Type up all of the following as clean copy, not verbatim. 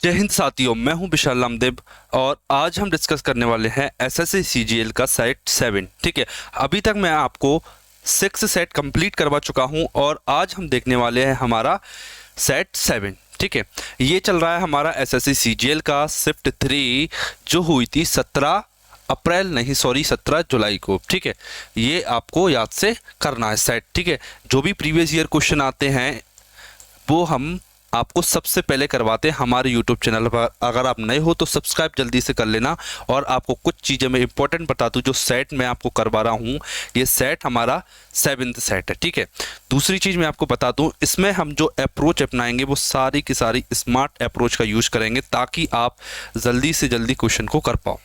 जय हिंद साथियों, मैं हूं विशाल रामदेव और आज हम डिस्कस करने वाले हैं एसएससी सीजीएल का सेट 7। ठीक है, अभी तक मैं आपको 6 सेट कंप्लीट करवा चुका हूं और आज हम देखने वाले हैं हमारा सेट 7। ठीक है, ये चल रहा है हमारा एसएससी सीजीएल का शिफ्ट 3 जो हुई थी 17 जुलाई को। ठीक है, ये आपको याद से करना है सेट। ठीक है, जो भी प्रीवियस ईयर क्वेश्चन आते हैं वो हम आपको सबसे पहले करवाते हैं हमारे यूट्यूब चैनल पर। अगर आप नए हो तो सब्सक्राइब जल्दी से कर लेना। और आपको कुछ चीज़ें मैं इंपॉर्टेंट बता दूं, जो सेट मैं आपको करवा रहा हूं ये सेट हमारा 7th सेट है। ठीक है, दूसरी चीज़ मैं आपको बता दूं, इसमें हम जो अप्रोच अपनाएंगे वो सारी की सारी स्मार्ट अप्रोच का यूज़ करेंगे ताकि आप जल्दी से जल्दी क्वेश्चन को कर पाओ।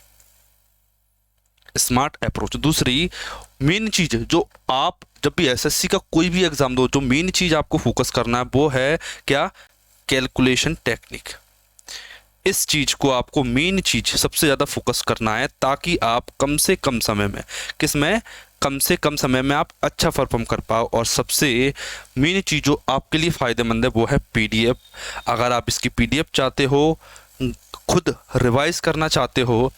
Smart approach. दूसरी मेन चीज़ जो आप जब भी एसएससी का कोई भी एग्जाम दो, जो मेन चीज़ आपको फोकस करना है वो है क्या? Calculation technique. इस चीज को आपको मेन चीज सबसे ज्यादा फोकस करना है ताकि आप कम से कम समय में आप अच्छा परफॉर्म कर पाओ। और सबसे मेन चीज जो आपके लिए फायदेमंद है वो है पीडीएफ। अगर आप इसकी पीडीएफ चाहते हो, खुद रिवाइज करना चाहते हो,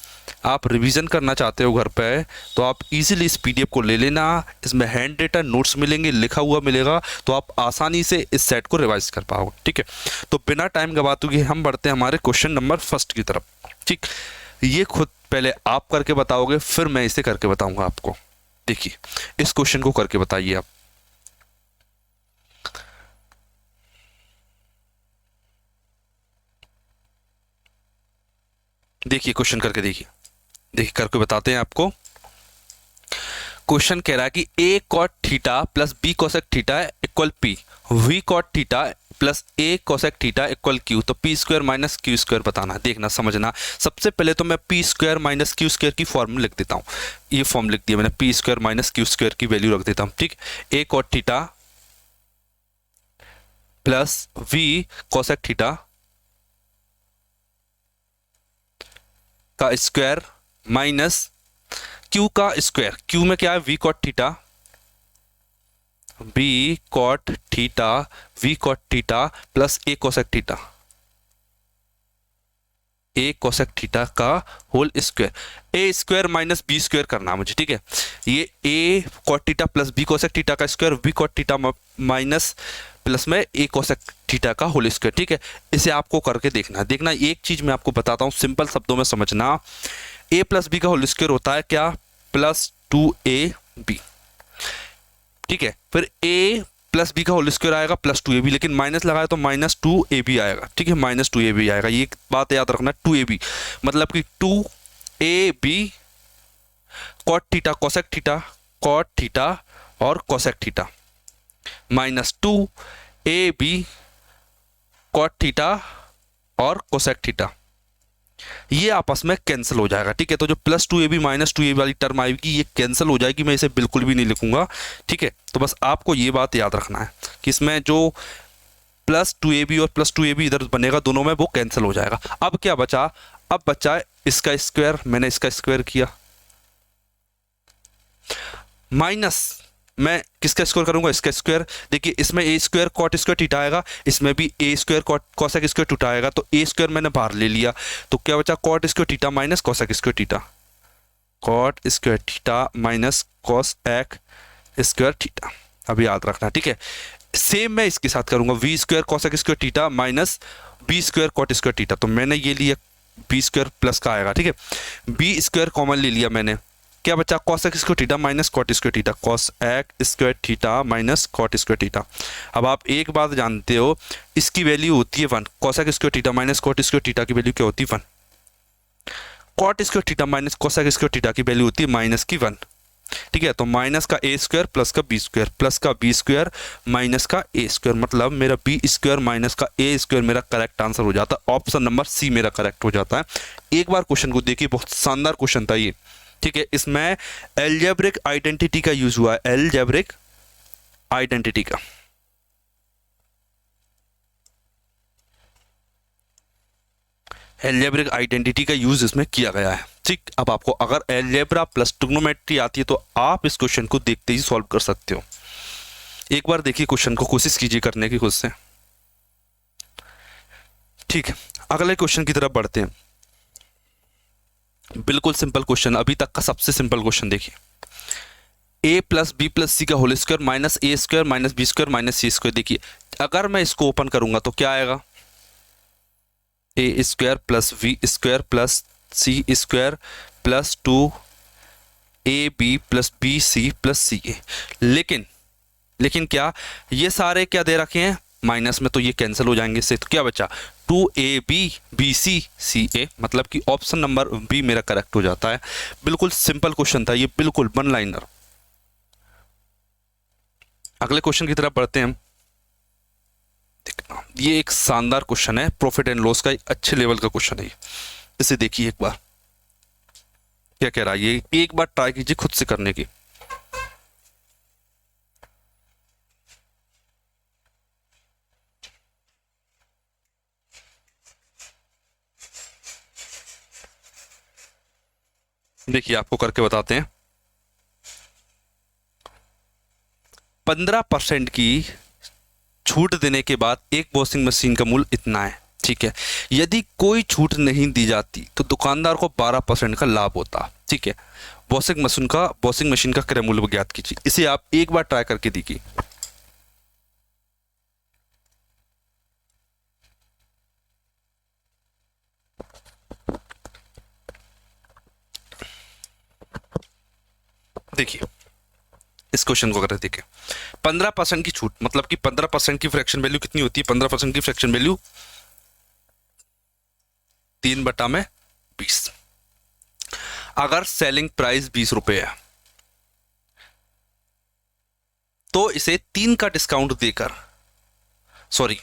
आप रिवीजन करना चाहते हो घर पे, तो आप इजीली इस पीडीएफ को ले लेना। इसमें हैंड रिटन नोट्स मिलेंगे, लिखा हुआ मिलेगा, तो आप आसानी से इस सेट को रिवाइज कर पाओगे। ठीक है, तो बिना टाइम गवाते हुए हम बढ़ते हैं हमारे क्वेश्चन नंबर फर्स्ट की तरफ। ठीक, ये खुद पहले आप करके बताओगे, फिर मैं इसे करके बताऊंगा आपको। देखिए, इस क्वेश्चन को करके बताइए आप। देखिए क्वेश्चन करके देखिए करके बताते हैं आपको। क्वेश्चन कह रहा है कि a cot theta plus b cosec theta equal p, v cot theta plus a cosec theta equal q। तो p square minus Q square बताना। देखना, समझना। सबसे पहले तो मैं p square minus Q square की फॉर्म लिख देता हूँ। ये फॉर्म लिख दिया मैंने, p square minus Q square की वैल्यू रख देता हूँ। ठीक, a cot theta plus v cosec theta का स्क्वायर माइनस क्यू का स्क्वायर। क्यू में क्या है? V cot theta, V cot theta plus A cosec theta, A cosec theta का whole square. A square minus B square करना है मुझे। ठीक है, ये A cot theta plus B cosec theta का square, V cot theta minus plus में A cosec theta का होल स्क्वायर। ठीक है, इसे आपको करके देखना। एक चीज मैं आपको बताता हूं, सिंपल शब्दों में समझना। ए प्लस बी का होल स्क्वायर होता है क्या? Plus 2ab। ठीक है, फिर a प्लस बी का होल स्क्वायर आएगा प्लस 2ab, लेकिन माइनस लगाया तो माइनस 2ab आएगा। ठीक है, माइनस 2ab आएगा। ये बात याद रखना, 2ab मतलब कि 2ab cot theta cosec theta और cosec theta minus 2ab cot theta और कोसेक थीटा, ये आपस में कैंसिल हो जाएगा। ठीक है, तो जो प्लस 2ab माइनस 2ab वाली टर्म आएगी ये कैंसिल हो जाएगी। मैं इसे बिल्कुल भी नहीं लिखूंगा। ठीक है, तो बस आपको ये बात याद रखना है कि इसमें जो प्लस 2ab और प्लस 2ab इधर बनेगा, दोनों में वो कैंसिल हो जाएगा। अब क्या बचा? अब बचा इसका स्क्वायर। मैंने इसका स्क्वायर किया, माइनस मैं किसका स्क्वायर करूंगा? इसका स्क्वायर। देखिए, इसमें ए स्क्वायर कॉट स्क्वायर थीटा आएगा, इसमें भी ए स्क्वायर कोसेक स्क्वायर थीटा आएगा। तो ए स्क्वायर मैंने बाहर ले लिया, तो क्या बचा? Cot square theta minus cosec square theta, cot square theta minus cosec square theta. अब याद रखना। ठीक है, सेम मैं इसके साथ करूंगा, V square cosec square theta minus B square cot square theta. तो मैंने ये लिया, बी स्क्वायर प्लस का आएगा। ठीक है, बी स्क्वायर कॉमन ले लिया मैंने, क्या बचा? Cosec square theta minus cot square theta, cosec square theta minus cot square theta. अब आप एक बात जानते हो, इसकी वैल्यू होती है 1। Cosec square theta minus cot square theta की वैल्यू क्या होती है? 1। Cot square theta minus cosec square theta की वैल्यू होती है माइनस की 1। ठीक है, तो माइनस का ए स्क्वायर प्लस का बी स्क्वायर प्लस का बी स्क्वायर माइनस का ए स्क्वायर, मतलब मेरा बी स्क्वायर माइनस का ए स्क्वायर मेरा करेक्ट आंसर हो जाता है। ऑप्शन नंबर सी मेरा करेक्ट हो जाता है। एक बार क्वेश्चन को देखिए, बहुत शानदार क्वेश्चन था ये। ठीक है, इसमें एल्जेब्रिक आइडेंटिटी का यूज हुआ है, एल्जेब्रिक आइडेंटिटी का। एल्जेब्रिक आइडेंटिटी का यूज इसमें किया गया है। ठीक, अब आपको अगर एल्जेब्रा प्लस ट्रिग्नोमेट्री आती है तो आप इस क्वेश्चन को देखते ही सॉल्व कर सकते हो। एक बार देखिए क्वेश्चन को, कोशिश कीजिए करने की खुद से। ठीक है, अगले क्वेश्चन की तरफ बढ़ते हैं। बिल्कुल सिंपल क्वेश्चन, अभी तक का सबसे सिंपल क्वेश्चन देखिए। a plus B plus C का whole square minus A square minus B square minus C square. देखिए अगर मैं इसको ओपन करूंगा तो क्या आएगा, A square plus V square plus C square plus 2ab plus B C plus C A. लेकिन क्या ये सारे क्या दे रखे हैं माइनस में, तो ये कैंसिल हो जाएंगे इससे, तो क्या बचा 2ab बी सी सी ए, मतलब कि ऑप्शन नंबर बी मेरा करेक्ट हो जाता है। बिल्कुल सिंपल क्वेश्चन था ये, बिल्कुल वन लाइनर। अगले क्वेश्चन की तरफ बढ़ते हैं हम। देखना ये एक शानदार क्वेश्चन है, प्रॉफिट एंड लॉस का एक अच्छे लेवल का क्वेश्चन है ये। इसे देखिए एक बार क्या कह रहा है ये, एक बार ट्राई कीजिए खुद से करने की। देखिए आपको करके बताते हैं। 15% की छूट देने के बाद एक वॉशिंग मशीन का मूल्य इतना है, ठीक है। यदि कोई छूट नहीं दी जाती तो दुकानदार को 12% का लाभ होता, ठीक है। वॉशिंग मशीन का क्रय मूल्य ज्ञात कीजिए। इसे आप एक बार ट्राई करके देखिए। देखिए इस क्वेश्चन को अगर देखें, 15% की छूट मतलब कि 15% की फ्रैक्शन वैल्यू कितनी होती है, 15% की फ्रैक्शन वैल्यू 3/20। अगर सेलिंग प्राइस 20 रुपए है तो इसे 3 का डिस्काउंट देकर, सॉरी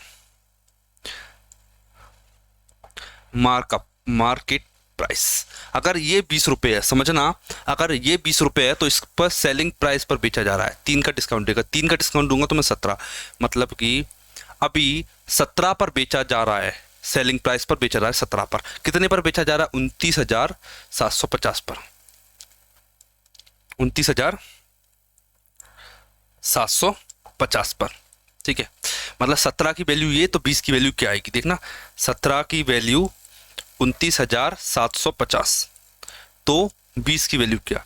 मार्केट प्राइस, अगर ये 20 रुपए है, समझना अगर ये 20 रुपए है तो इस पर सेलिंग प्राइस पर बेचा जा रहा है, 3 का डिस्काउंट देगा, 3 का डिस्काउंट दूंगा तो मैं 17, मतलब कि अभी 17 पर बेचा जा रहा है, सेलिंग प्राइस पर बेचा जा रहा है 17 पर। कितने पर बेचा जा रहा है, 29,750 पर, 29,750 पर, ठीक है। मतलब 17 की वैल्यू ये, तो 20 की वैल्यू क्या आएगी देखना, 17 की वैल्यू 29,750, तो 20 की वैल्यू क्या,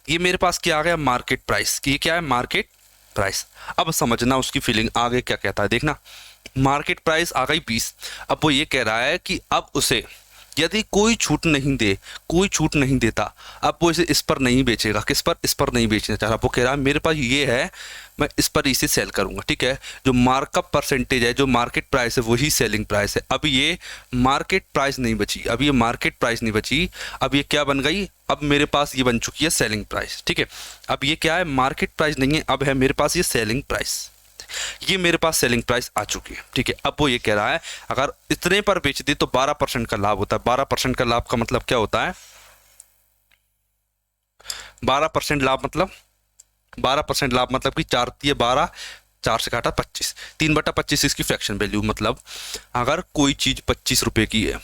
ये मेरे पास क्या आ गया मार्केट प्राइस, ये क्या है मार्केट प्राइस। अब समझना उसकी फीलिंग आगे क्या कहता है, देखना मार्केट प्राइस आ गई 20। अब वो ये कह रहा है कि अब उसे यदि कोई छूट नहीं देता, अब वो इस पर नहीं बेचेगा, किस पर, इस पर नहीं बेचना चाह रहा। वो कह रहा है मेरे पास ये है, मैं इस पर इसे सेल करूंगा, ठीक है। जो मार्कअप परसेंटेज है, जो मार्केट प्राइस है, वही सेलिंग प्राइस है। अब ये मार्केट प्राइस नहीं बची, अब ये क्या बन गई, अब मेरे पास ये बन चुकी है सेलिंग प्राइस, ठीक है। अब ये क्या है मार्केट प्राइस नहीं है, अब है मेरे पास ये सेलिंग प्राइस, ये मेरे पास सेलिंग प्राइस आ चुकी है, ठीक है। अब वो ये कह रहा है अगर इतने पर बेच दे तो 12% का लाभ होता है। 12% का लाभ का मतलब क्या होता है, 12% लाभ मतलब 12% लाभ मतलब कि 4 × 12, 4 से काटा 25, 3/25 इसकी फ्रैक्शन वैल्यू। मतलब अगर कोई चीज 25 रुपए की है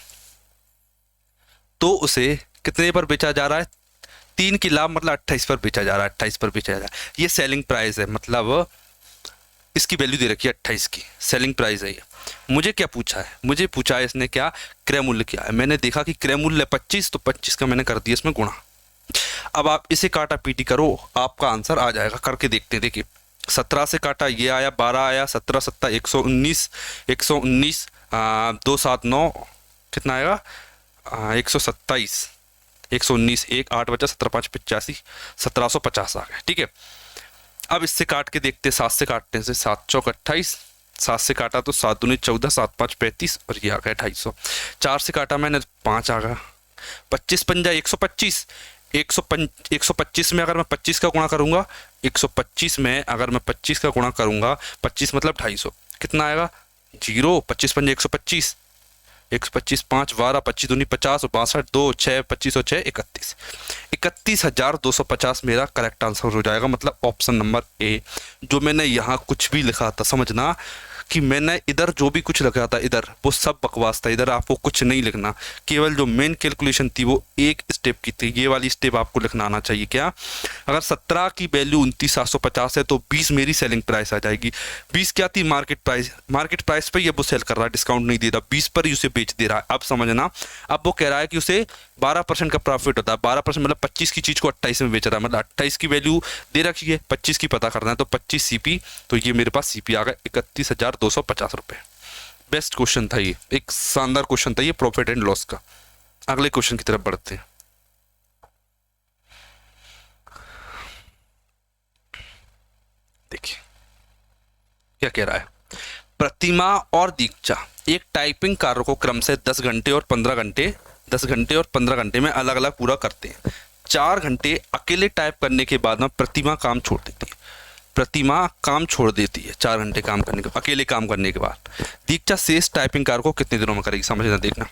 तो उसे कितने पर बेचा जा रहा है, 3 की लाभ मतलब 28 पर बेचा जा रहा है, 28 पर बेचा जा रहा है। ये सेलिंग प्राइस है, मतलब इसकी वैल्यू दे रखी है 28 की, सेलिंग प्राइस है ये। मुझे क्या पूछा है, मुझे पूछा है इसने क्या, क्रय मूल्य क्या है। मैंने देखा कि क्रय मूल्य 25, तो 25 का मैंने कर दिया इसमें गुणा। अब आप इसे काटा पीटी करो, आपका आंसर आ जाएगा, करके देखते हैं। देखिए 17 से काटा ये आया, 12 आया, 17 17 119, 119 2 7 9 कितना आएगा 127, 119 1 8 बचा, 17 5 85, 1750 आ गया, ठीक है। अब इससे काट के देखते, 7 से काटने से 7 चौक 28, 7 से काटा तो 7 दूनी 14, 7 5 35 और ये आ गया 250। 4 से काटा मैंने 5 आ गया, 25 पंजा 125, 125 में अगर मैं 25 का गुणा करूंगा, 125 में अगर मैं 25 का गुणा करूंगा, 25 मतलब 250, कितना आएगा 0, 25 पंजा 125, 125 5 12, 25 दूनी 50 और 62 2 6 25 और 6 31, 31,250 मेरा करेक्ट आंसर हो जाएगा। मतलब ऑप्शन नंबर ए। जो मैंने यहाँ कुछ भी लिखा था समझना, कि मैंने इधर जो भी कुछ लिखा था इधर वो सब बकवास था, इधर आपको कुछ नहीं लिखना, केवल जो मेन कैलकुलेशन थी वो एक स्टेप की थी, ये वाली स्टेप आपको लिखना आना चाहिए। क्या, अगर 17 की वैल्यू 29,750 है तो 20 मेरी सेलिंग प्राइस आ जाएगी। 20 क्या थी, मार्केट प्राइस, मार्केट प्राइस पे ये वो सेल कर रहा है, डिस्काउंट नहीं दे रहा, 20 पर ही उसे बेच दे रहा है। अब समझना, अब वो कह रहा है कि उसे 12% का प्रॉफिट होता है, 12% मतलब 25 की चीज को 28 में बेच रहा है, मतलब 28 की वैल्यू दे रखी है, 25 की पता करना है, तो 25 सीपी, तो ये मेरे पास सीपी आ गया 31,250 रुपये। बेस्ट क्वेश्चन था ये, एक शानदार क्वेश्चन था ये प्रॉफिट एंड लॉस का। अगले क्वेश्चन की तरफ बढ़ते हैं। देखिए क्या कह रहा है, प्रतिमा और दीक्षा एक टाइपिंग कार्य को क्रम से 10 घंटे और 15 घंटे 10 घंटे और 15 घंटे में अलग अलग पूरा करते हैं। 4 घंटे अकेले टाइप करने के बाद में प्रतिमा काम छोड़ देती है। प्रतिमा काम छोड़ देती है 4 घंटे काम करने के, अकेले काम करने के बाद। दीक्षा शेष टाइपिंग कार्य को कितने दिनों में करेगी, समझना, देखना।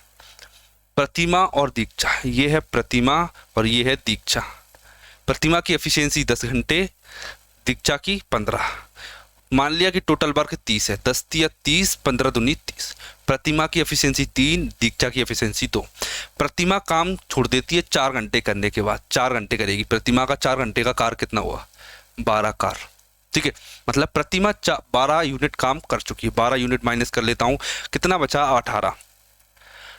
प्रतिमा और दीक्षा, ये है प्रतिमा और ये है दीक्षा। प्रतिमा की एफिशिएंसी 10 घंटे, दीक्षा की 15। मान लिया कि टोटल वर्क 30 है, 10 तिया 30, 15 दूनी 30। प्रतिमा की एफिशिएंसी 3, दीक्षा की एफिशिएंसी 2। प्रतिमा काम छोड़ देती है 4 घंटे करने के बाद, 4 घंटे करेगी। प्रतिमा का 4 घंटे का कार कितना हुआ, 12 कार, ठीक है। मतलब प्रतिमा 12 यूनिट काम कर चुकी है, 12 यूनिट माइनस कर लेता हूँ, कितना बचा, 18।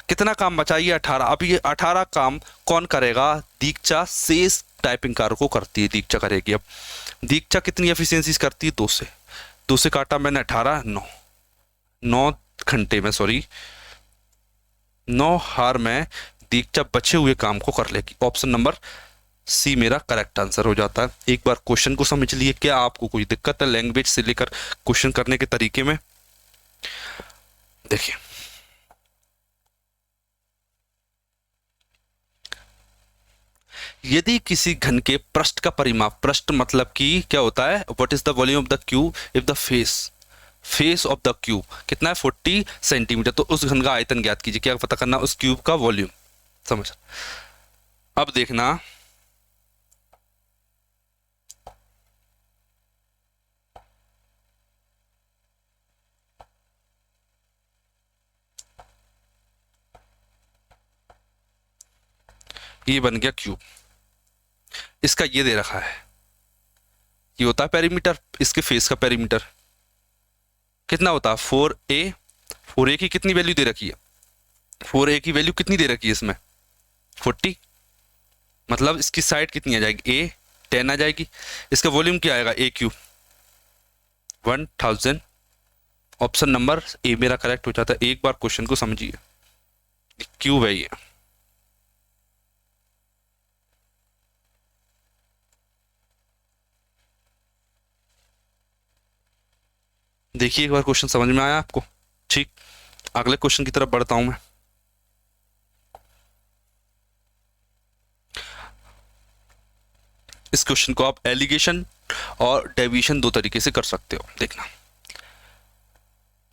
कितना काम बचा, ये 18। अब ये 18 काम कौन करेगा, दीक्षा शेष टाइपिंग कार्य को करती है, दीक्षा करेगी। अब दीक्षा कितनी एफिशिएंसीज करती है, 2 से, 2 से काटा मैंने 18, 9 घंटे में, सॉरी 9 हार में दीक्षा बचे हुए काम को कर लेगी। ऑप्शन नंबर सी मेरा करेक्ट आंसर हो जाता है। एक बार क्वेश्चन को समझ लिए, क्या आपको कोई दिक्कत है लैंग्वेज से लेकर क्वेश्चन करने के तरीके में। देखिए यदि किसी घन के पृष्ठ का परिमाप, पृष्ठ मतलब कि क्या होता है, what is the volume of the cube if the face of the cube कितना है, 40 सेंटीमीटर, तो उस घन का आयतन ज्ञात कीजिए। क्या पता करना, उस क्यूब का वॉल्यूम, समझ। अब देखना, ये बन गया क्यूब, इसका ये दे रखा है, ये होता है पेरीमीटर, इसके फेस का पेरीमीटर कितना होता है, 4a। 4a की कितनी वैल्यू दे रखी है, 4a की वैल्यू कितनी दे रखी है इसमें, 40। मतलब इसकी साइड कितनी आ जाएगी, a 10 आ जाएगी। इसका वॉल्यूम क्या आएगा, a cube 1000। Option number A मेरा करेक्ट हो जाता है। एक बार क्वेश्चन को समझिए, क्यूब है ये। देखिए एक बार क्वेश्चन समझ में आया आपको, ठीक। अगले क्वेश्चन की तरफ बढ़ता हूं मैं। इस क्वेश्चन को आप एलिगेशन और डेविएशन 2 तरीके से कर सकते हो, देखना।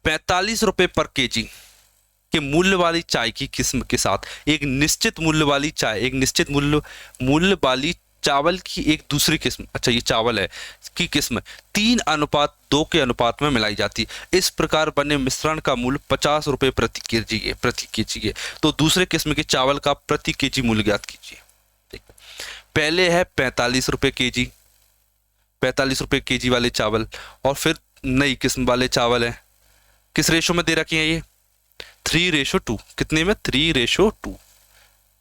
45 रुपए पर केजी के मूल्य वाली चाय की किस्म के साथ एक निश्चित मूल्य वाली चाय, एक निश्चित मूल्य वाली चावल की एक दूसरी किस्म, अच्छा ये चावल है, की किस्म 3:2 के अनुपात में मिलाई जाती है। इस प्रकार बने मिश्रण का मूल्य 50 रुपए प्रति केजी है। तो दूसरे किस्म के चावल का प्रति केजी मूल्य ज्ञात कीजिए। पहले है 45 रुपए केजी, 45 रुपए केजी वाले चावल, और फिर नई किस्म वाले चावल है, किस रेशो में दे रखी है ये, 3:2। कितने में, 3:2,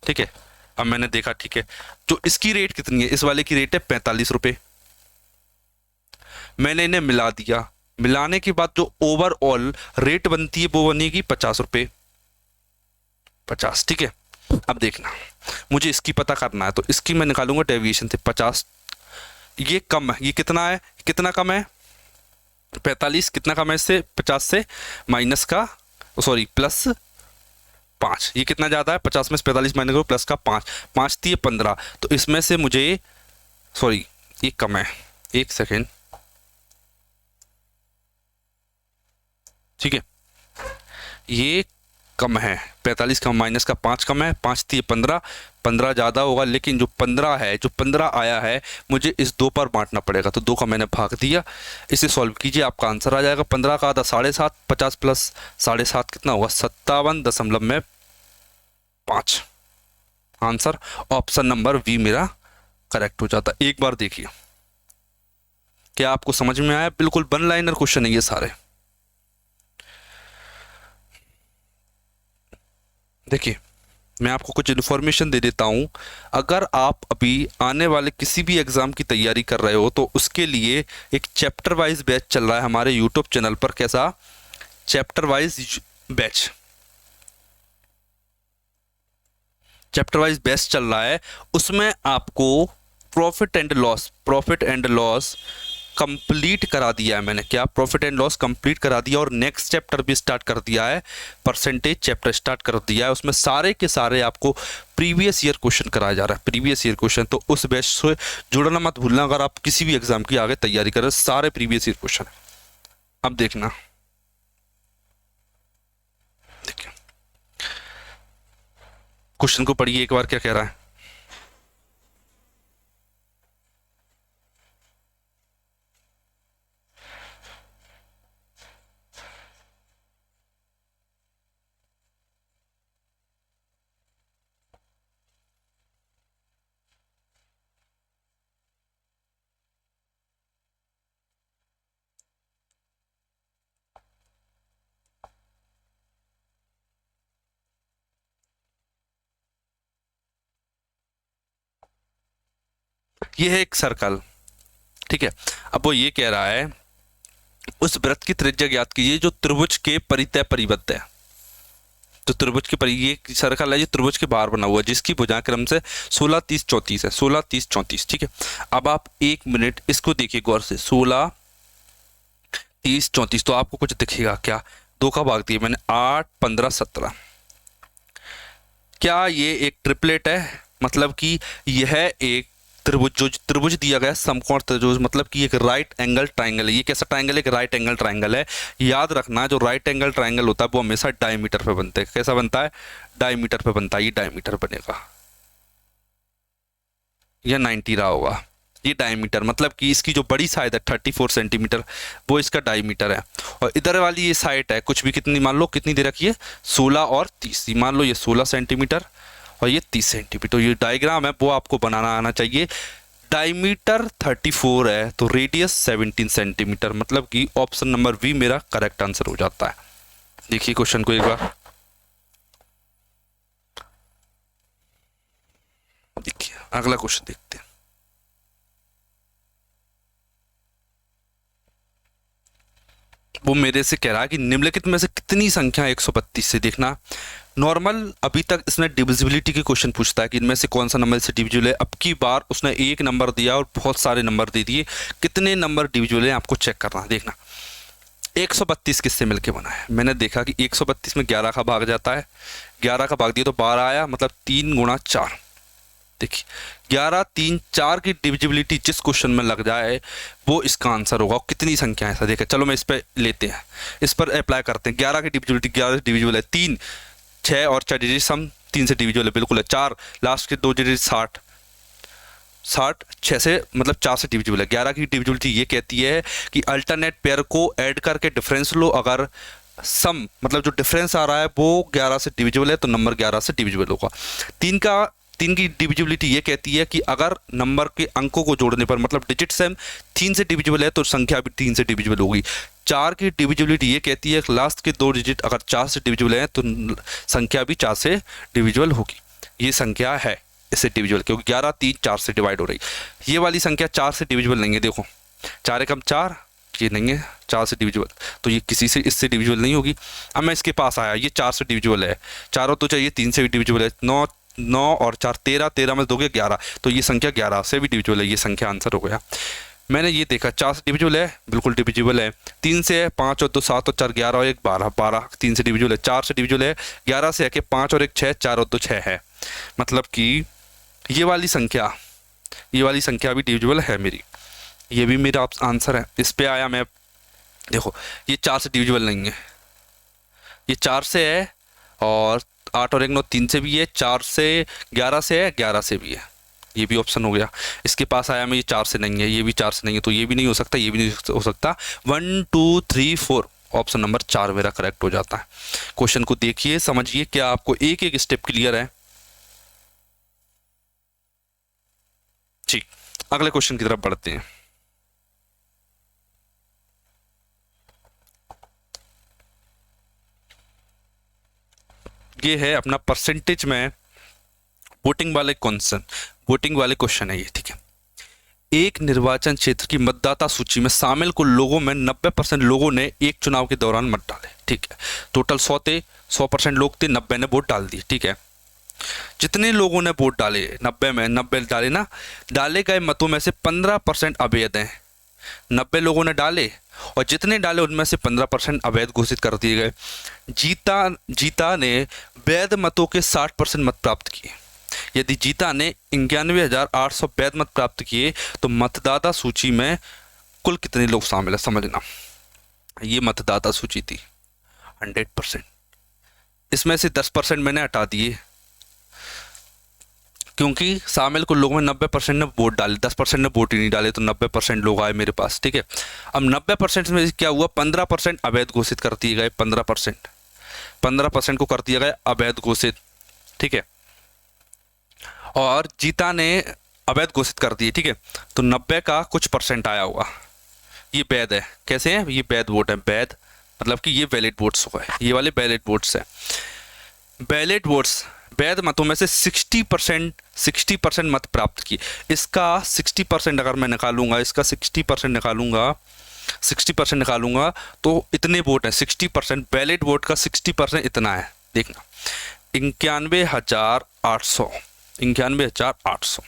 ठीक है। अब मैंने देखा, ठीक है, जो इसकी रेट कितनी है, इस वाले की रेट है 45 रुपए। मैंने इन्हें मिला दिया, मिलाने के बाद जो ओवरऑल रेट बनती है वो बनेगी 50 रुपए, 50, ठीक है। अब देखना, मुझे इसकी पता करना है, तो इसकी मैं निकालूंगा डेविएशन से 50। ये कम है, ये कितना है, कितना कम है, 45, कितना कम है इससे, 50 से माइनस का, सॉरी प्लस 5। ये कितना ज़्यादा है, 50 में से 45 माइनस करो, प्लस का 5, 5 थी 15, तो इसमें से मुझे, सॉरी ये कम है, एक सेकेंड, ठीक है, ये कम है, 45 का माइनस का 5 कम है, 5 थी 15, 15 ज़्यादा होगा, लेकिन जो 15 है, जो 15 आया है मुझे इस 2 पर बांटना पड़ेगा, तो 2 का मैंने भाग दिया। इसे सॉल्व कीजिए, आपका आंसर आ जाएगा 15 का आधा 7.5, 50 प्लस 7.5 कितना होगा 57.5। आंसर ऑप्शन नंबर वी मेरा करेक्ट हो जाता। एक बार देखिए क्या आपको समझ में आया, बिल्कुल वन लाइनर क्वेश्चन है ये सारे। देखिए मैं आपको कुछ इन्फॉर्मेशन दे देता हूं, अगर आप अभी आने वाले किसी भी एग्जाम की तैयारी कर रहे हो तो उसके लिए एक चैप्टर वाइज बैच चल रहा है हमारे यूट्यूब चैनल पर। कैसा chapter wise batch? Chapter wise batch चल रहा है, उसमें आपको प्रॉफिट एंड लॉस कंप्लीट करा दिया है मैंने। क्या प्रॉफिट एंड लॉस कंप्लीट करा दिया, और नेक्स्ट चैप्टर भी स्टार्ट कर दिया है, परसेंटेज चैप्टर स्टार्ट कर दिया है। उसमें सारे के सारे आपको प्रीवियस ईयर क्वेश्चन कराया जा रहा है, प्रीवियस ईयर क्वेश्चन। तो उस बैच से जुड़ना मत भूलना, अगर आप किसी भी एग्जाम की आगे तैयारी कर रहे हो, सारे प्रीवियस ईयर क्वेश्चन है। अब देखना, देखिए क्वेश्चन को पढ़िए एक बार क्या कह रहा है। ये है एक सर्कल, ठीक है। अब वो ये कह रहा है उस वृत्त की त्रिज्या ज्ञात कीजिए जो त्रिभुज के परितः परिबद्ध है। तो त्रिभुज के ये सर्कल है, ये त्रिभुज के बाहर बना हुआ है, जिसकी भुजाएं क्रम से 16, 30, 34 है, 16, 30, 34, ठीक है। अब आप 1 मिनट इसको देखिए गौर से, 16, 30, 34, तो आपको कुछ दिखेगा क्या? 2 का भाग दिया मैंने, 8, 15, 17। क्या ये एक ट्रिपलेट है? मतलब कि यह एक त्रिभुज, जो त्रिभुज दिया गया समकोण त्रिभुज, मतलब कि एक राइट एंगल ट्राइंगल है। ये कैसा ट्राइंगल है? एक राइट एंगल ट्राइंगल है। याद रखना जो राइट एंगल ट्राइंगल होता है वो हमेशा डायमीटर पे बनते हैं। कैसा बनता है? डायमीटर पे बनता है। ये डायमीटर बनेगा, यह 90 रहा होगा। ये डायमीटर मतलब कि इसकी जो बड़ी साइड है 34 सेंटीमीटर, वो इसका डायमीटर है। और इधर वाली ये साइड है कुछ भी, कितनी मान लो, कितनी दे रखी है? 16 और 30। मान लो ये 16 सेंटीमीटर और ये 30 सेंटीमीटर। तो ये डायग्राम है वो आपको बनाना आना चाहिए। डायमीटर 34 है तो रेडियस 17 सेंटीमीटर, मतलब कि ऑप्शन नंबर बी मेरा करेक्ट आंसर हो जाता है। देखिए क्वेश्चन को एक बार देखिए, अगला क्वेश्चन देखते हैं। वो मेरे से कह रहा है कि निम्नलिखित में से कितनी संख्या 132 से, देखना नॉर्मल अभी तक इसने डिविजिबिलिटी के क्वेश्चन पूछता है कि इनमें से कौन सा नंबर से डिविजिबल है। अब की बार उसने एक नंबर दिया और बहुत सारे नंबर दे दिए, कितने नंबर डिविजिबल है आपको चेक करना है। देखना 132 किससे मिलके बना है? मैंने देखा कि 132 में 11 का भाग जाता है, 11 का भाग दिया तो 12 आया, मतलब 3 गुणा 4। देखिए 11, 3, 4 की डिविजिबिलिटी जिस क्वेश्चन में लग जाए वो इसका आंसर होगा। कितनी संख्या है ऐसा देखा, चलो मैं इस पर लेते हैं, इस पर अप्लाई करते हैं। 11 की डिविजिबिलिटी, 11 डिविजिबल है 3, 6 और 4 डिजिट सम 3 से डिविजिबल है, बिल्कुल है। 4 लास्ट के 2 डिजिट 60, 60 6 से मतलब 4 से डिविजिबल है। 11 की डिविजिबिलिटी ये कहती है कि अल्टरनेट पेयर को ऐड करके डिफरेंस लो, अगर सम मतलब जो डिफरेंस आ रहा है वो 11 से डिविजिबल है तो नंबर 11 से डिविजिबल होगा। 3 की डिविजिबिलिटी ये कहती है कि अगर नंबर के अंकों को जोड़ने पर मतलब डिजिट सेम 3 से डिविजिबल है तो संख्या भी 3 से डिविजिबल होगी। 4 की डिविजिबिलिटी ये कहती है कि लास्ट के 2 डिजिट अगर 4 से डिविजिबल है तो संख्या भी 4 से डिविजिबल होगी। ये संख्या है इससे डिविजिबल, क्योंकि 11, 3, 4 से डिवाइड हो रही। ये वाली संख्या 4 से डिविजिबल नहीं है। देखो 4 एकम 4, ये नहीं है 4 से डिविजिबल, तो ये किसी से इससे डिविजिबल नहीं होगी। अब मैं इसके पास आया, ये 4 से डिविजिबल है, चारों तो चाहिए 3 से भी डिविजिबल है। 9, 9 और 4 13, 13 में दोगे 11, तो ये संख्या 11 से भी डिविजिबल है। ये संख्या आंसर हो गया। मैंने ये देखा 4 से डिविजिबल है, बिल्कुल डिविजिबल है। 3 से है, 5 और 2 7 और 4 11 और 1 12, 12 3 से डिविजिबल है। 4 से डिविजिबल है, 11 से है कि 5 और 1 6, 4 और 2 6 है, मतलब कि ये वाली संख्या भी डिविजिबल है मेरी। ये भी मेरा आंसर है। इस पे आया मैं, देखो ये 4 से डिविजिबल नहीं है, ये 4 से है और 8 और 1 9 3 से भी है, 4 से 11 से है, 11 से भी है, ये भी ऑप्शन हो गया। इसके पास आया मैं, ये 4 से नहीं है, ये भी 4 से नहीं है, तो ये भी नहीं हो सकता, ये भी नहीं हो सकता। 1 2 3 4 ऑप्शन नंबर 4 मेरा करेक्ट हो जाता है। क्वेश्चन को देखिए, समझिए, क्या आपको एक एक स्टेप क्लियर है? ठीक, अगले क्वेश्चन की तरफ बढ़ते हैं। ये है अपना परसेंटेज में वोटिंग वाले क्वेश्चन है ये, ठीक है। एक निर्वाचन क्षेत्र की मतदाता सूची में शामिल कुल लोगों में 90% लोगों ने एक चुनाव के दौरान मत डाले, ठीक है। टोटल 100% लोग थे, 90 ने वोट डाल दिए, ठीक है। जितने लोगों ने वोट डाले, 90 में 90 डाले ना, डाले गए मतों में से 15% अवैध हैं। 90 लोगों ने डाले और जितने डाले उनमें से 15% अवैध घोषित कर दिए गए। जीता ने वैध मतों के 60% मत प्राप्त किए। यदि जीता ने 91,800 वैध मत प्राप्त किए तो मतदाता सूची में कुल कितने लोग शामिल है, समझना। ये मतदाता सूची थी 100%, इसमें से 10% मैंने हटा दिए, क्योंकि शामिल कुल लोगों में 90% ने वोट डाले, 10% ने वोट ही नहीं डाले, तो 90% लोग आए मेरे पास, ठीक है। अब 90% में क्या हुआ, 15% अवैध घोषित कर दिए गए, 15% को कर दिया गया अवैध घोषित, ठीक है। और जीता ने अवैध घोषित कर दिए, ठीक है। तो 90 का कुछ परसेंट आया होगा, ये वैध है। कैसे है, ये वैध वोट है, वैध मतलब कि ये वैलिड वोट्स हुआ है, ये वाले वैलिड वोट्स हैं। वैलिड वोट्स, वैध मतों में से 60% मत प्राप्त किए। इसका 60% अगर मैं निकालूंगा, इसका 60% निकालूंगा तो इतने वोट हैं। 60% वैलिड वोट का 60% इतना है, देखना 91,800, 91,800।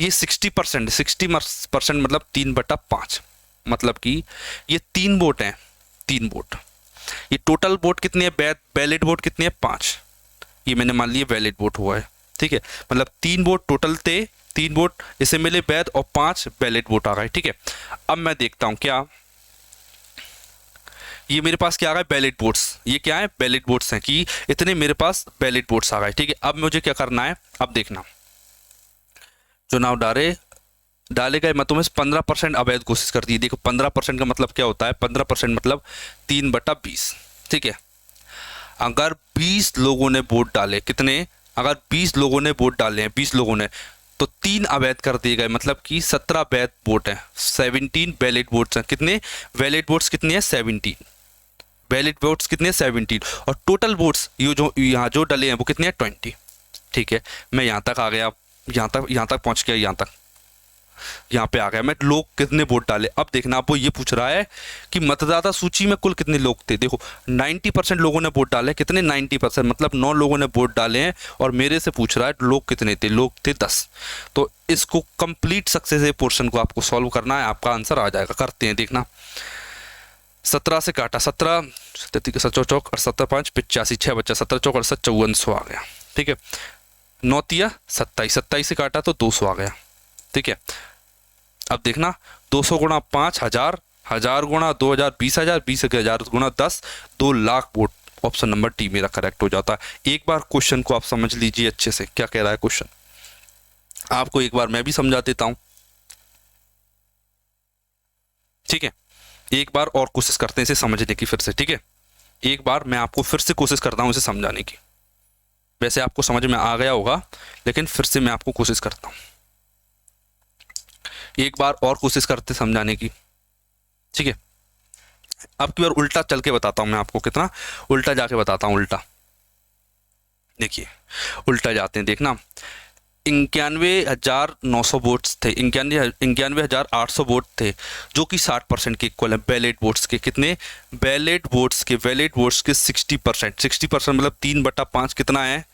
ये 60% मतलब 3/5, मतलब कि ये 3 वोट हैं, 3 वोट। ये टोटल वोट कितने हैं, वैलिड वोट कितने हैं, 5। ये मैंने मान लिया वैलिड वोट हुआ है, ठीक है। मतलब 3 वोट टोटल थे, 3 वोट इसे मिले वैध और 5 वैलिड वोट आ गए, ठीक है। अब मैं देखता हूं क्या ये मेरे पास क्या आ गए, वैलिड वोट्स। ये क्या है, वैलिड वोट्स हैं कि इतने मेरे पास वैलिड वोट्स आ गए, ठीक है। अब मुझे क्या करना है, अब देखना, चुनाव डाले गए मतों में 15% अवैध घोषित कर दिए। देखो 15% का मतलब क्या होता है, 15% मतलब 3/20, ठीक है। अगर 20 लोगों ने वोट डाले, कितने, अगर 20 लोगों ने वोट डाले हैं, 20 लोगों ने, तो 3 अवैध कर दिए गए, मतलब कि 17 वैध वोट हैं, 17 वैलिड वोट्स हैं। कितने वैलिड वोट्स, कितने हैं, 17 वैलिड वोट्स, कितने 17। और टोटल वोट्स ये जो यहाँ जो डले हैं वो कितने हैं, 20, ठीक है। मैं यहाँ तक आ गया, यहाँ तक पहुँच गया, यहाँ पे आ गया मैं। लोग कितने वोट डाले, अब देखना, आपको ये पूछ रहा है कि मतदाता सूची में कुल कितने लोग थे। देखो 90% लोगों ने वोट डाले, कितने 90%, मतलब 9 लोगों ने वोट डाले हैं, और मेरे से पूछ रहा है लोग कितने थे, लोग थे 10। तो इसको कंप्लीट सक्सेस पोर्शन को आपको सॉल्व करना है, आपका आंसर आ जाएगा। करते हैं, देखना, 17 से काटा, 17 चौक 17 5 85, 6 बच्चा, 17 चौक 5400 आ गया, ठीक है। 9 तिया 27, 27 से काटा तो 200 आ गया, ठीक है। अब देखना 200 गुणा 5 1000, 1000 गुणा 2000 20,000, 20,000 गुणा 10, 2 lakh vote. Option number D मेरा करेक्ट हो जाता है। एक बार क्वेश्चन को आप समझ लीजिए अच्छे से, क्या कह रहा है क्वेश्चन, आपको एक बार मैं भी समझा देता हूं, ठीक है। एक बार और कोशिश करते हैं इसे समझने की फिर से, ठीक है। एक बार मैं आपको फिर से कोशिश करता हूं इसे समझाने की। वैसे आपको समझ में आ गया होगा, लेकिन फिर से मैं आपको कोशिश करता हूं, एक बार और कोशिश करते समझाने की, ठीक है। अब की बार उल्टा चल के बताता हूं मैं आपको, कितना उल्टा जाके बताता हूं। उल्टा देखिए, उल्टा जाते हैं, देखना 91,900 वोट्स थे, 91,800 वोट थे, जो कि 60% के इक्वल है वैलिड वोट्स के। कितने वैलिड वोट्स के, वैलिड वोट्स के 60%, 60% मतलब 3/5 कितना है,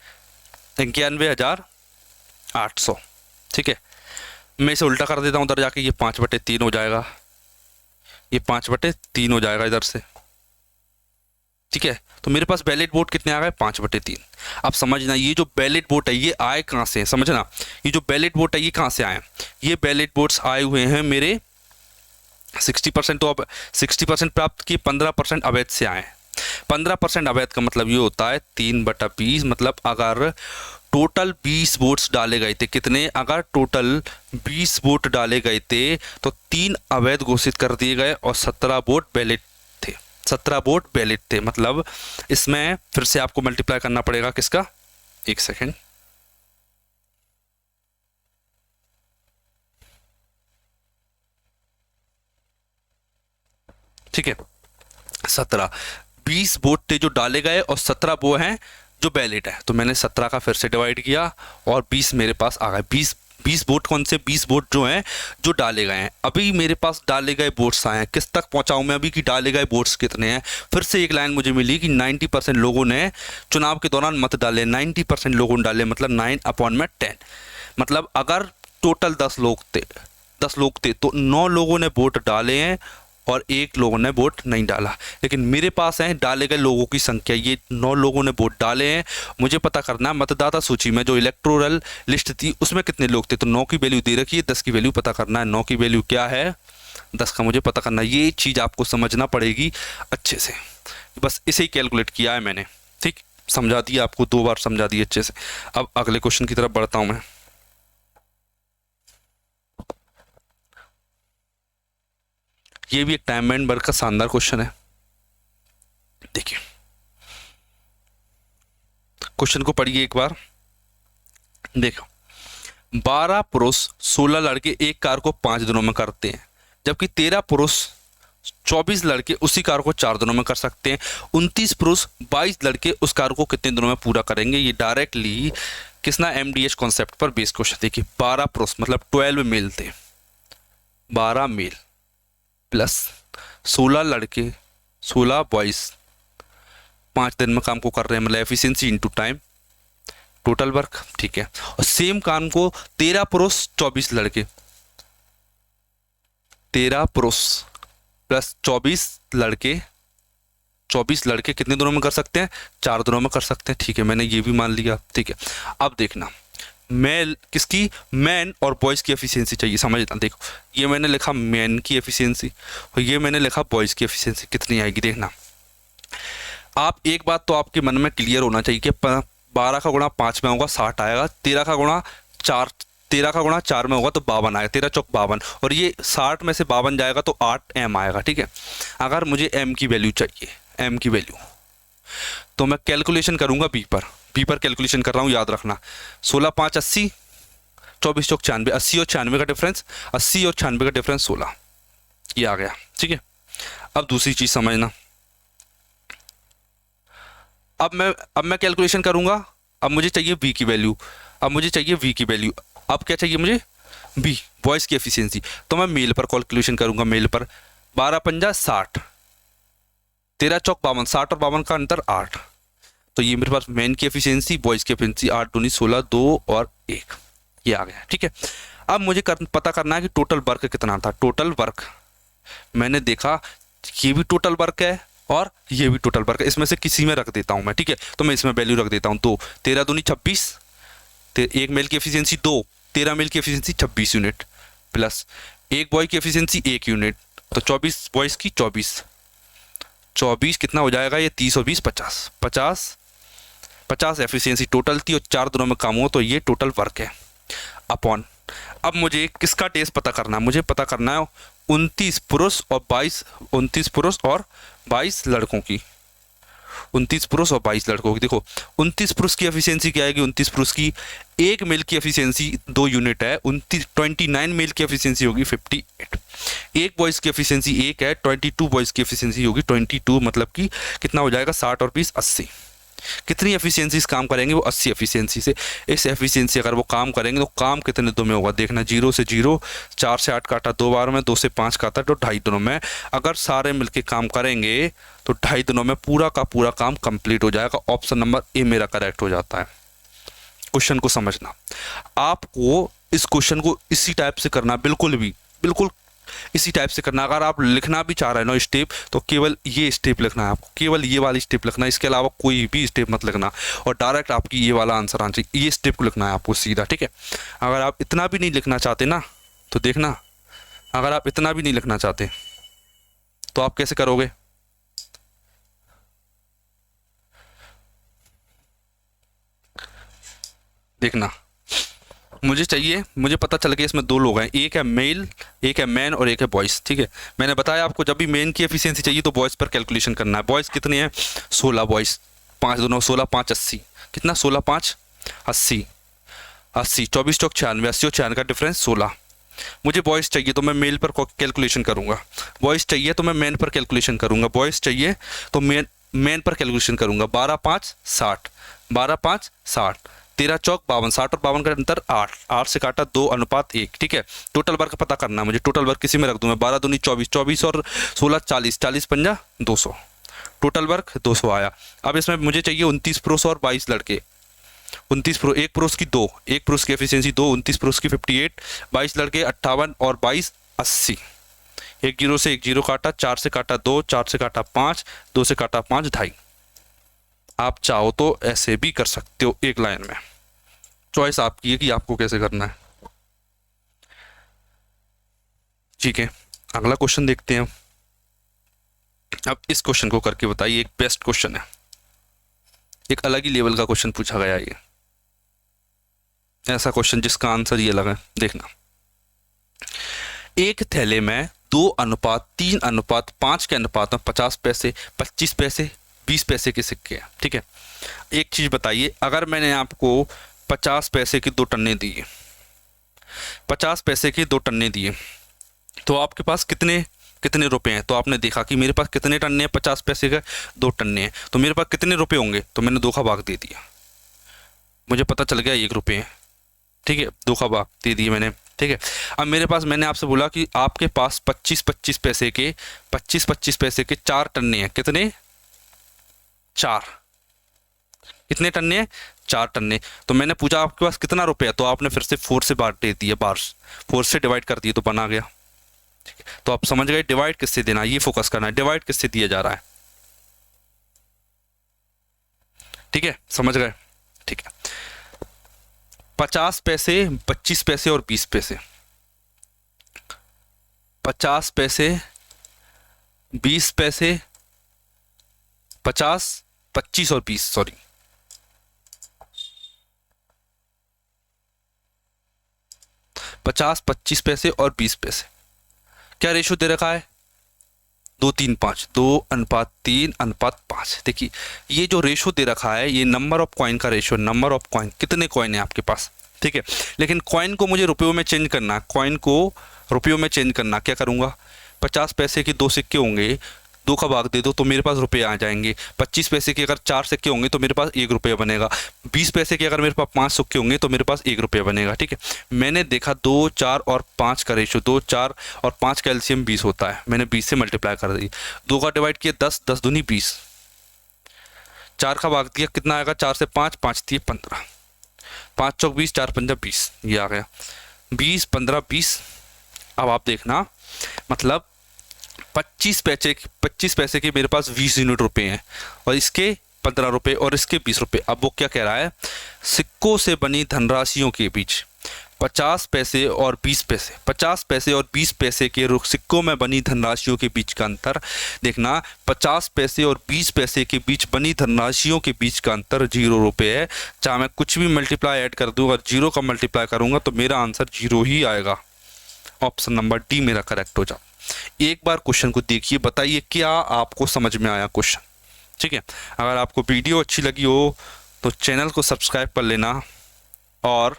91,800, ठीक है। मैं इसे उल्टा कर देता हूँ, उधर जाके ये 5/3 हो जाएगा, ये 5/3 हो जाएगा इधर से, ठीक है। तो मेरे पास वैलिड वोट कितने आ गए, 5/3। अब समझना, ये जो वैलिड वोट है ये आए कहाँ से, समझना, ये जो वैलिड वोट है ये कहाँ से आए, ये वैलिड वोट्स आए हुए हैं मेरे 60%, तो अब 60% प्राप्त किए, 15% अवैध से आए। 15% अवैध का मतलब ये होता है 3/20, मतलब अगर टोटल 20 वोट्स डाले गए थे, कितने, अगर टोटल 20 वोट डाले गए थे तो 3 अवैध घोषित कर दिए गए और 17 वोट वैलिड थे, 17 वोट वैलिड थे। मतलब इसमें फिर से आपको मल्टीप्लाई करना पड़ेगा किसका, एक सेकेंड, ठीक है, 17, 20 वोट थे जो डाले गए और 17 वो हैं जो वैलिड है, तो मैंने 17 का फिर से डिवाइड किया और 20 मेरे पास आ गए। 20 वोट कौन से, 20 वोट जो हैं जो डाले गए हैं। अभी मेरे पास डाले गए वोट्स आए हैं, किस तक पहुंचाऊं मैं अभी कि डाले गए वोट्स कितने हैं। फिर से एक लाइन मुझे मिली कि 90% लोगों ने चुनाव के दौरान मत डाले, 90% लोगों ने डाले, मतलब 9/10। मतलब अगर टोटल 10 लोग थे तो 9 लोगों ने वोट डाले हैं और 1 लोगों ने वोट नहीं डाला। लेकिन मेरे पास है डाले गए लोगों की संख्या, ये 9 लोगों ने वोट डाले हैं। मुझे पता करना है मतदाता सूची में जो इलेक्टोरल लिस्ट थी उसमें कितने लोग थे, तो 9 की वैल्यू दे रखी है, 10 की वैल्यू पता करना है। 9 की वैल्यू क्या है, 10 का मुझे पता करना है। ये चीज़ आपको समझना पड़ेगी अच्छे से, बस इसे ही कैलकुलेट किया है मैंने, ठीक, समझा दिया आपको, 2 बार समझा दिया अच्छे से। अब अगले क्वेश्चन की तरफ बढ़ता हूँ मैं। ये भी एक टाइम एंड वर्क का शानदार क्वेश्चन है। देखिए क्वेश्चन को पढ़िए एक बार, देखो, 12 पुरुष 16 लड़के एक कार को 5 दिनों में करते हैं, जबकि 13 पुरुष 24 लड़के उसी कार को 4 दिनों में कर सकते हैं। 29 पुरुष 22 लड़के उस कार को कितने दिनों में पूरा करेंगे। ये डायरेक्टली किसना MDH कॉन्सेप्ट पर बेस्ड क्वेश्चन। देखिए 12 पुरुष मतलब 12 मेल थे, 12 मेल प्लस 16 लड़के 16 बॉयज 5 दिन में काम को कर रहे हैं, मतलब efficiency into time total work, ठीक है। और सेम काम को 13 पुरुष 24 लड़के, 13 पुरुष प्लस 24 लड़के, 24 लड़के कितने दिनों में कर सकते हैं, 4 दिनों में कर सकते हैं, ठीक है, मैंने ये भी मान लिया, ठीक है। अब देखना मेल किसकी, मैन और बॉयज़ की एफिशिएंसी चाहिए, समझना। देखो ये मैंने लिखा मैन की एफिशिएंसी और ये मैंने लिखा बॉयज़ की एफिशिएंसी, कितनी आएगी देखना। आप एक बात तो आपके मन में क्लियर होना चाहिए कि 12 का गुणा 5 में होगा 60 आएगा, 13 का गुणा 4 में होगा तो 52 आएगा, 13 चौक 52, और ये 60 में से 52 जाएगा तो 8 M आएगा, ठीक है। अगर मुझे M की वैल्यू चाहिए, M की वैल्यू, तो मैं कैलकुलेशन करूंगा बी पर कैलकुलेशन कर रहा हूँ, याद रखना। 16 5 80, 24 चौक 96, 80 और 96 का डिफरेंस, 80 और 96 का डिफरेंस 16, ये आ गया, ठीक है। अब दूसरी चीज समझना, अब मैं कैलकुलेशन करूंगा। अब मुझे चाहिए V की वैल्यू, अब क्या चाहिए मुझे, B वॉइस की एफिशिएंसी, तो मैं मेल पर कैलकुलेशन करूंगा। मेल पर 12 पंजा 60, 13 चौक 52, 60 और 52 का अंतर 8, तो ये मेरे पास मैन की एफिशिएंसी, बॉयज की एफिशिएंसी 8 दूनी 16, 2 और 1, ये आ गया, ठीक है। अब मुझे पता करना है कि टोटल वर्क कितना था। टोटल वर्क मैंने देखा ये भी टोटल वर्क है और ये भी टोटल वर्क है, इसमें से किसी में रख देता हूं मैं, ठीक है। तो मैं इसमें वैल्यू रख देता हूं 2, 13 दूनी 26, 1 मेल की एफिशिएंसी 2, 13 मेल की एफिशिएंसी 26 यूनिट, प्लस 1 बॉय की एफिशिएंसी 1 यूनिट, तो 24 बॉयज की 24 कितना हो जाएगा, ये 30 और 20 50 एफिशिएंसी टोटल थी और 4 दिनों में काम हुआ, तो ये टोटल वर्क है अपॉन। अब मुझे किसका डेज पता करना है, मुझे पता करना है 29 पुरुष और 22 लड़कों की, 29 पुरुष और 22 लड़कों की। देखो 29 पुरुष की एफिशिएंसी क्या आएगी, 29 पुरुष की 1 मेल की एफिशिएंसी 2 यूनिट है, 29 मेल की एफिशिएंसी होगी 58, 1 बॉयज की एफिशिएंसी 1 है, 22 बॉयज की एफिशिएंसी होगी 22, मतलब कि कितना हो जाएगा 60 और 20 80। कितनी एफिशिएंसी काम करेंगे वो 80 एफिशिएंसी से। इस एफिशिएंसी अगर वो काम करेंगे तो काम कितने दिनों में होगा देखना, 0 से 0, 4 से 8 काटा 2 बार में, 2 से 5 काटा तो 2.5 दिनों में। अगर सारे मिलके काम करेंगे तो 2.5 दिनों में पूरा का पूरा काम कंप्लीट हो जाएगा। ऑप्शन नंबर ए मेरा करेक्ट हो जाता है। क्वेश्चन को समझना, आपको इस क्वेश्चन को इसी टाइप से करना, बिल्कुल इसी टाइप से करना। अगर आप लिखना भी चाह रहे हैं ना स्टेप, तो केवल ये स्टेप लिखना है आपको, केवल ये वाली स्टेप लिखना है, इसके अलावा कोई भी स्टेप मत लिखना और डायरेक्ट आपकी ये वाला आंसर आना चाहिए। ये स्टेप को लिखना है आपको सीधा, ठीक है। अगर आप इतना भी नहीं लिखना चाहते ना तो देखना, अगर आप इतना भी नहीं लिखना चाहते तो आप कैसे करोगे, देखना, मुझे चाहिए, मुझे पता चल गया इसमें दो लोग हैं, एक है मेल, एक है मैन और एक है बॉयज़। ठीक है, मैंने बताया आपको जब भी मेन की एफिशिएंसी चाहिए तो बॉयज़ पर कैलकुलेशन करना है। बॉयज़ कितने हैं? 16 बॉयज़, 5 दोनों 16, 5 80, कितना? 16 5 80, 80 24 चौक 96, 80 और 96 का डिफरेंस 16। मुझे बॉयज़ चाहिए तो मैं मेल पर कैलकुलेशन करूँगा, बॉयज़ चाहिए तो मैं मैन पर कैलकुलेशन करूँगा, बॉयज़ चाहिए तो मैन पर कैलकुलेशन करूँगा। 12 5 60, 12 5 60, 13 चौक 52, 60 और 52 का अंतर 8, 8 से काटा 2:1। ठीक है, टोटल वर्क पता करना है मुझे, टोटल वर्क किसी में रख दूँ मैं, 12 दूनी 24, 24 और 16 40, 40 पंजा 200, टोटल वर्क 200 आया। अब इसमें मुझे चाहिए 29 पुरुष और 22 लड़के। 29 पुरुष, एक पुरुष की 2, एक पुरुष की एफिशिएंसी 2, 29 पुरुष की 58, 22 लड़के 58 और 22 80। एक जीरो से एक जीरो काटा, 4 से काटा 2, 4 से काटा 5, 2 से काटा 5, 2.5। आप चाहो तो ऐसे भी कर सकते हो एक लाइन में, चॉइस आपकी है कि आपको कैसे करना है। ठीक है, अगला क्वेश्चन देखते हैं। अब इस क्वेश्चन को करके बताइए, एक बेस्ट क्वेश्चन है, एक अलग ही लेवल का क्वेश्चन पूछा गया है ये, ऐसा क्वेश्चन जिसका आंसर ये लगा। देखना, एक थैले में 2:3:5 के अनुपात में 50 पैसे, 25 पैसे, 20 पैसे के सिक्के हैं। ठीक है, एक चीज बताइए, अगर मैंने आपको 50 पैसे की 2 टन्ने दिए, 50 पैसे की 2 टन्ने दिए, तो आपके पास कितने कितने रुपए हैं? तो आपने देखा कि मेरे पास कितने टन्ने हैं, 50 पैसे का 2 टन्ने हैं, तो मेरे पास कितने रुपए होंगे? तो मैंने 2 का भाग दे दिया, मुझे पता चल गया 1 रुपये है। ठीक है, 2 का भाग दे दिए मैंने। ठीक है, अब मेरे पास, मैंने आपसे बोला कि आपके पास 25-25 पैसे के 25-25 पैसे के 4 टन्ने हैं। कितने? 4। कितने टन्ने हैं? 4 टन्ने। तो मैंने पूछा आपके पास कितना रुपया है, तो आपने फिर से 4 से बांट दे दिया, 4 से डिवाइड कर दिए तो बना गया। ठीक है, तो आप समझ गए डिवाइड किससे देना है, ये फोकस करना है, डिवाइड किससे दिया जा रहा है। ठीक है, समझ गए। ठीक है, 50 पैसे, 25 पैसे और 20 पैसे, 50 पैसे, 20 पैसे, 50, 25 और 20, सॉरी, 50, 25 पैसे और 20 पैसे। क्या रेशो दे रखा है? 2:3:5, 2:3:5। देखिए, ये जो रेशो दे रखा है ये नंबर ऑफ कॉइन का रेशो, नंबर ऑफ कॉइन, कितने कॉइन है आपके पास। ठीक है, लेकिन कॉइन को मुझे रुपयों में चेंज करना, कॉइन को रुपयों में चेंज करना, क्या करूँगा? 50 पैसे के 2 सिक्के होंगे, 2 का भाग दे दो तो मेरे पास रुपये आ जाएंगे। 25 पैसे के अगर 4 सिक्के होंगे तो मेरे पास 1 रुपया बनेगा। 20 पैसे के अगर मेरे पास 5 सिक्के होंगे तो मेरे पास 1 रुपया बनेगा। ठीक है, मैंने देखा 2, 4 और 5 का रेशो, 2, 4 और 5 का एलसीएम 20 होता है, मैंने 20 से मल्टीप्लाई कर दी। 2 का डिवाइड किया 10, 10 दूनी 20, 4 का भाग दिया, कितना आएगा? 4 से 5, 5 दिए 15, 5 चौक 20, 4 पंजा 20, ये आ गया 20, 15, 20। अब आप देखना, मतलब 25 पैसे के मेरे पास 20 यूनिट रुपए हैं, और इसके 15 रुपए और इसके 20 रुपए। अब वो क्या कह रहा है? सिक्कों से बनी धनराशियों के बीच 50 पैसे और 20 पैसे, 50 पैसे और 20 पैसे के सिक्कों में बनी धनराशियों के बीच का अंतर। देखना, 50 पैसे और 20 पैसे के बीच बनी धनराशियों के बीच का अंतर 0 रुपये है। चाहे मैं कुछ भी मल्टीप्लाई ऐड कर दूँ, अगर 0 का मल्टीप्लाई करूँगा तो मेरा आंसर 0 ही आएगा। ऑप्शन नंबर डी मेरा करेक्ट हो जाए। एक बार क्वेश्चन को देखिए, बताइए क्या आपको समझ में आया क्वेश्चन। ठीक है, अगर आपको वीडियो अच्छी लगी हो तो चैनल को सब्सक्राइब कर लेना, और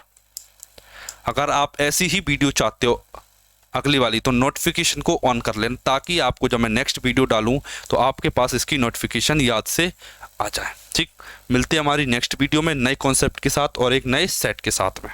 अगर आप ऐसी ही वीडियो चाहते हो अगली वाली तो नोटिफिकेशन को ऑन कर लेना, ताकि आपको जब मैं नेक्स्ट वीडियो डालूं तो आपके पास इसकी नोटिफिकेशन याद से आ जाए। ठीक, मिलते हैं हमारी नेक्स्ट वीडियो में नए कॉन्सेप्ट के साथ और एक नए सेट के साथ में।